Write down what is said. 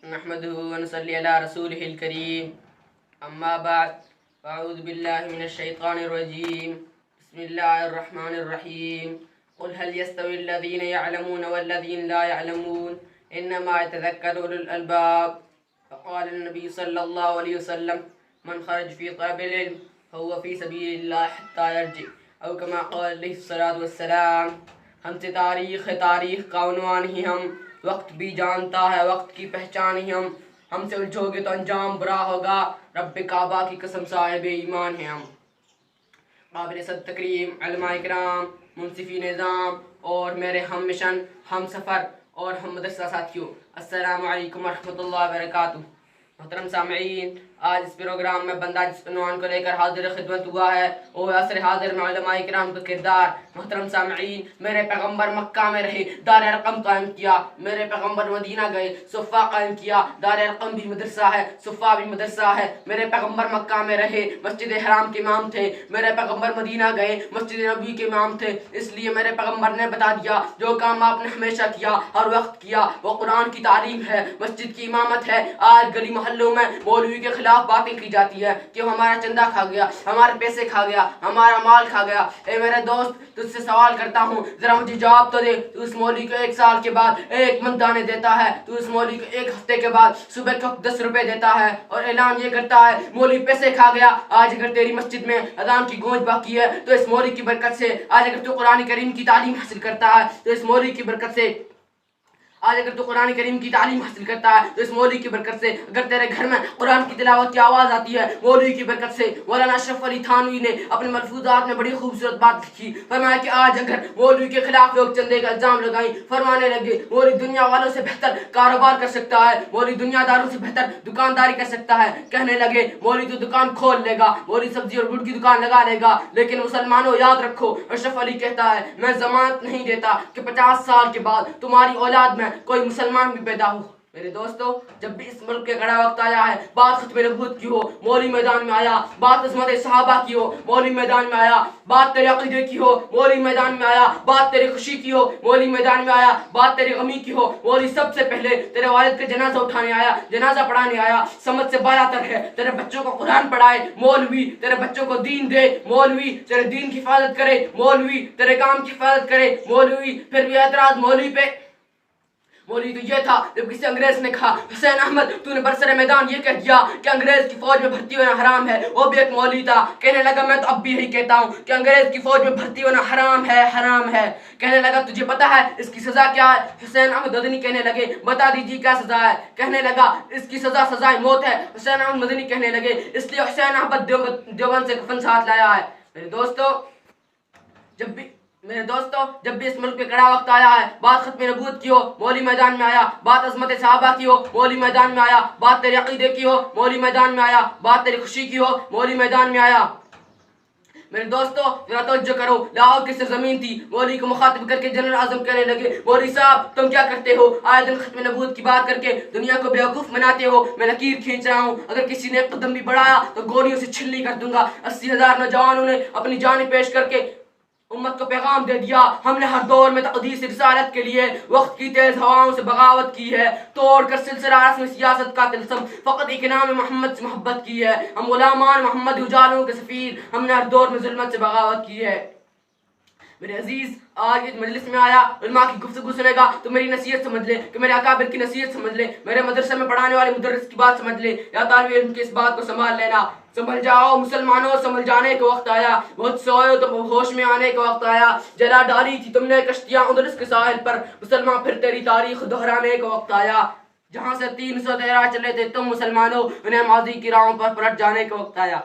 نحمده ونصلي على رسوله الكريم أما بعد فأعوذ بالله من الشيطان الرجيم بسم الله الرحمن الرحيم قل هل يستوي الذين يعلمون والذين لا يعلمون إنما يتذكر أولو الألباب فقال النبي صلى الله عليه وسلم من خرج في طلب العلم فهو في سبيل الله حتى يرجع أو كما قال عليه الصلاة والسلام. ہم سے تاریخ کا عنوان ہی ہم، وقت بھی جانتا ہے وقت کی پہچان ہی ہم سے الجھو گے تو انجام برا ہوگا، رب کعبہ کی قسم صاحب ایمان ہیں ہم. قابل صد تکریم علماء کرام، منصفی نظام اور میرے ہم مشن، ہم سفر اور ہم مدرسہ ساتھیوں، السلام علیکم ورحمۃ اللہ وبرکاتہ. محترم سامعین، آج اس پروگرام میں بندہ جس عنوان کو لے کر حاضر خدمت ہوا ہے وہ عصر حاضر میں علماء کرام کا کردار. محترم سامعین، میرے پیغمبر مکہ میں رہے، دار ارقم قائم کیا. میرے پیغمبر مدینہ گئے، صفہ قائم کیا. دار ارقم بھی مدرسہ ہے، صفہ بھی مدرسہ ہے. میرے پیغمبر مکہ میں رہے، مسجد حرام کے امام تھے. میرے پیغمبر مدینہ گئے، مسجد نبوی کے امام تھے. اس لیے میرے پیغمبر نے بتا دیا جو کام آپ نے ہمیشہ کیا، ہر وقت کیا، وہ قرآن کی تعلیم ہے، مسجد کی امامت ہے. آج گلی محلوں میں مولوی کے خلاف باتیں کی جاتی ہے کہ وہ ہمارا چندہ کھا گیا، ہمارے پیسے کھا گیا، ہمارا مال کھا گیا. اے میرے دوست، تجھ سے سوال کرتا ہوں، ذرا مجھے جواب تو دے. تو اس مولوی کو 1 سال کے بعد 1 من دانے دیتا ہے، تو اس مولوی کو 1 ہفتے کے بعد صبح کو 10 روپے دیتا ہے اور اعلان یہ کرتا ہے مولوی پیسے کھا گیا. آج اگر تیری مسجد میں اذان کی گونج باقی ہے تو اس مولوی کی برکت سے. آج اگر تو قرآن کریم کی تعلیم حاصل کرتا ہے تو اس مولوی کی برکت سے. آج اگر تو قرآن کریم کی تعلیم حاصل کرتا ہے تو اس مولوی کی برکت سے. اگر تیرے گھر میں قرآن کی تلاوت کی آواز آتی ہے مولوی کی برکت سے. مولانا اشرف علی تھانوی نے اپنے ملفوظات میں بڑی خوبصورت بات لکھی، فرمایا کہ آج اگر مولوی کے خلاف لوگ چندے کا الزام لگائیں، فرمانے لگے مولوی دنیا والوں سے بہتر کاروبار کر سکتا ہے، مولوی دنیا داروں سے بہتر دکانداری کر سکتا ہے. کہنے لگے مولوی تو دکان کھول لے گا، مولوی سبزی اور گڑ کی دکان لگا لے گا، لیکن مسلمانوں یاد رکھو، اشرف علی کہتا ہے میں ضمانت نہیں دیتا کہ 50 سال کے بعد تمہاری اولاد میں کوئی مسلمان بھی پیدا ہو. میرے دوستو، جب بھی اس ملک کے کڑا وقت آیا ہے، بات ختم نبوت کی ہو مولوی میدان میں آیا، بات عظمت صحابہ کی ہو مولوی میدان میں آیا، بات تیرے عقیدے کی ہو مولوی میدان میں آیا، بات تیری خوشی کی ہو مولوی میدان میں آیا، بات تیری غمی کی ہو مولوی سب سے پہلے تیرے والد کا جنازہ اٹھانے آیا، جنازہ پڑھانے آیا. سمجھ سے بالا تر ہے، تیرے بچوں کو قرآن پڑھائے مولوی، تیرے بچوں کو دین دے مولوی، تیرے دین کی حفاظت کرے مولوی، تیرے کام کی حفاظت کرے مولوی. پھر بھی اعتراض مولوی پہ. مولوی تو یہ تھا جب کسی انگریز نے کہا حسین احمد تو نے برسر میدان یہ کہہ دیا کہ انگریز کی فوج میں بھرتی ہونا حرام ہے. وہ بھی ایک مولوی تھا، کہنے لگا میں تو اب بھی یہی کہتا ہوں کہ انگریز کی فوج میں بھرتی ہونا حرام ہے، حرام ہے. کہنے لگا تجھے پتا ہے اس کی سزا کیا ہے؟ حسین احمد مدنی کہنے لگے بتا دیجیے کیا سزا ہے. کہنے لگا اس کی سزا سزائے موت ہے. حسین احمد مدنی کہنے لگے اس لیے حسین احمد دیوبند سے کفن ساتھ لایا ہے. میرے دوستو، جب بھی اس ملک پہ کڑا وقت آیا ہے، بات ختم نبوت کی ہو مولوی میدان میں آیا، بات عظمت صحابہ کی ہو مولوی میدان میں آیا، بات تیرے عقیدے کی ہو مولوی میدان میں آیا، بات تیری خوشی کی ہو مولوی میدان میں آیا. میرے دوستو ذرا توجہ کرو، لاہور کی سرزمین تھی. مولوی کو مخاطب کر کے جنرل اعظم کہنے لگے مولوی صاحب تم کیا کرتے ہو؟ آئے دن ختم نبوت کی بات کر کے دنیا کو بیوقوف بناتے ہو. میں لکیر کھینچ رہا ہوں، اگر کسی نے ایک قدم بھی بڑھایا تو گولیوں سے چھلنی کر دوں گا. 80,000 نوجوانوں نے اپنی جانیں پیش کر کے امت کو پیغام دے دیا ہم نے ہر دور میں تقدیس رسالت کے لیے وقت کی تیز ہواؤں سے بغاوت کی ہے، توڑ کر سلسلہ رسم سیاست کا تلسم فقط ایک نام محمد سے محبت کی ہے. ہم غلامان محمد اجالوں کے سفیر، ہم نے ہر دور میں ظلمت سے بغاوت کی ہے. میرے عزیز، آج اس مجلس میں آیا علماء کی گفتگو سنے گا تو میری نصیحت سمجھ لے، کہ میرے اکابر کی نصیحت سمجھ لے، میرے مدرسے میں پڑھانے والے مدرس کی بات سمجھ لے. یا طالب علم کی اس بات کو سنبھال لینا. سنبھل جاؤ مسلمانوں، سنبھل جانے کا وقت آیا. بہت سوئے تو ہوش میں آنے کا وقت آیا. جلا ڈالی تھی تم نے کشتیاں اندلس کے ساحل پر، مسلمان پھر تیری تاریخ دہرانے کا وقت آیا. جہاں سے 313 چلے تھے تم مسلمانوں، انہیں ماضی کی راہوں پر پلٹ جانے کا وقت آیا.